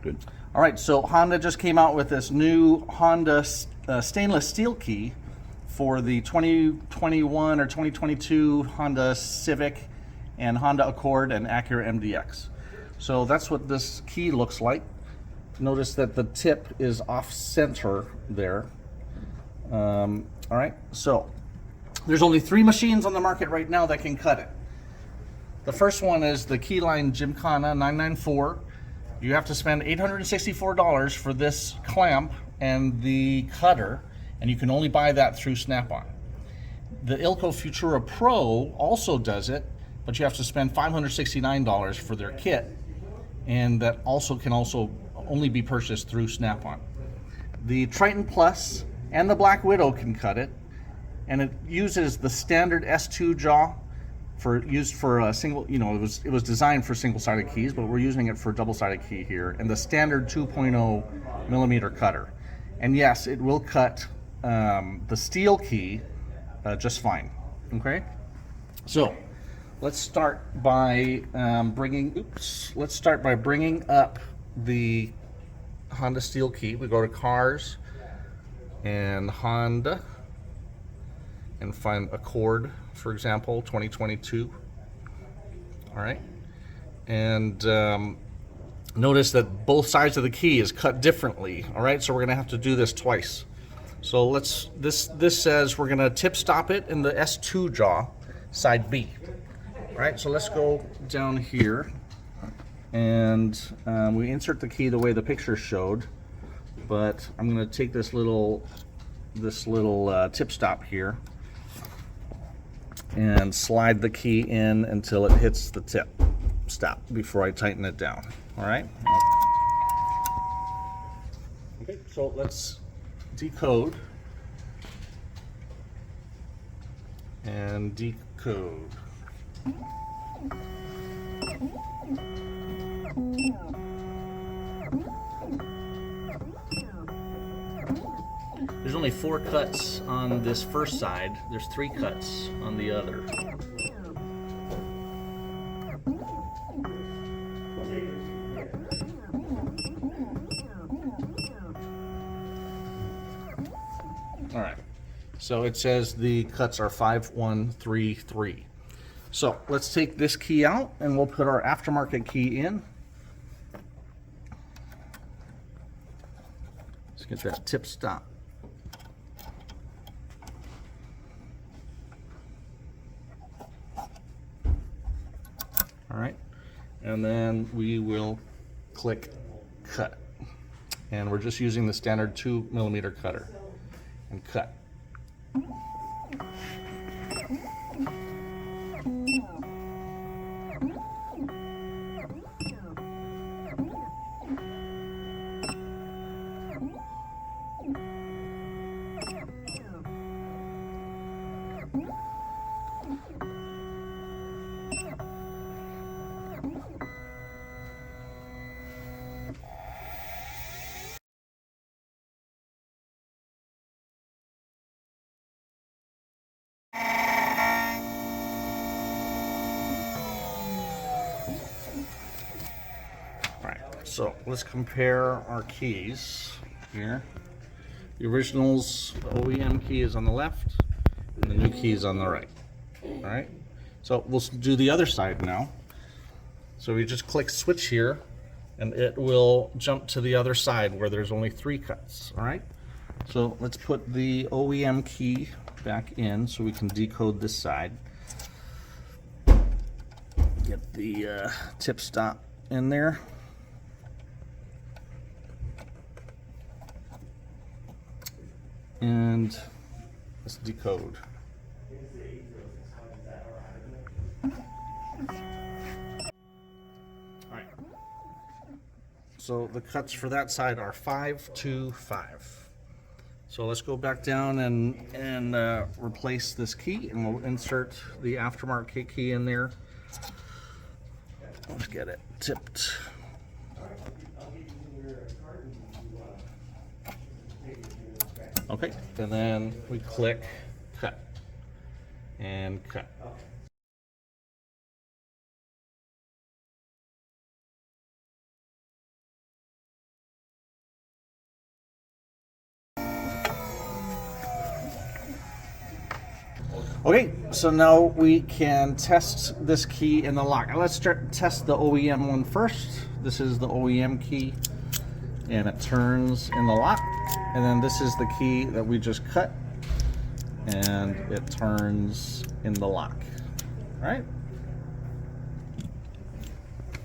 Good. All right, so Honda just came out with this new Honda stainless steel key for the 2021 or 2022 Honda Civic and Honda Accord and Acura MDX. So that's what this key looks like. Notice that the tip is off center there. All right, so there's only 3 machines on the market right now that can cut it. The first one is the Keyline Gymkhana 994. You have to spend $864 for this clamp and the cutter, and you can only buy that through Snap-on. The Ilco Futura Pro also does it, but you have to spend $569 for their kit, and that also can only be purchased through Snap-on. The Triton Plus and the Black Widow can cut it, and it uses the standard S2 jaw used for a single, it was designed for single-sided keys, but we're using it for double-sided key here, and the standard 2.0 millimeter cutter. And yes, it will cut the steel key just fine. Okay, so let's start by bringing up the Honda steel key. We go to Cars and Honda and find Accord, for example, 2022. All right, and notice that both sides of the key is cut differently. All right, so we're gonna have to do this twice. So this says we're gonna tip stop it in the S2 jaw, side B. All right, so let's go down here, and we insert the key the way the picture showed, but I'm gonna take this little tip stop here and slide the key in until it hits the tip stop before I tighten it down. All right. Okay, so let's decode and decode. There's only 4 cuts on this first side. There's 3 cuts on the other. All right, so it says the cuts are 5, 1, 3, 3. So let's take this key out and we'll put our aftermarket key in. Let's get that tip stop. All right, and then we will click cut. And we're just using the standard 2 millimeter cutter and cut. So let's compare our keys here. The original's OEM key is on the left, and the new key is on the right. All right. So we'll do the other side now. So we just click switch here, and it will jump to the other side where there's only 3 cuts. All right. So let's put the OEM key back in so we can decode this side. Get the tip stop in there. And let's decode. All right. So the cuts for that side are 5, 2, 5. So let's go back down and replace this key, and we'll insert the aftermarket key in there. Let's get it tipped. Okay, and then we click cut and cut. Okay, so now we can test this key in the lock. Now let's test the OEM one first. This is the OEM key, and it turns in the lock. And then this is the key that we just cut, and it turns in the lock. All right.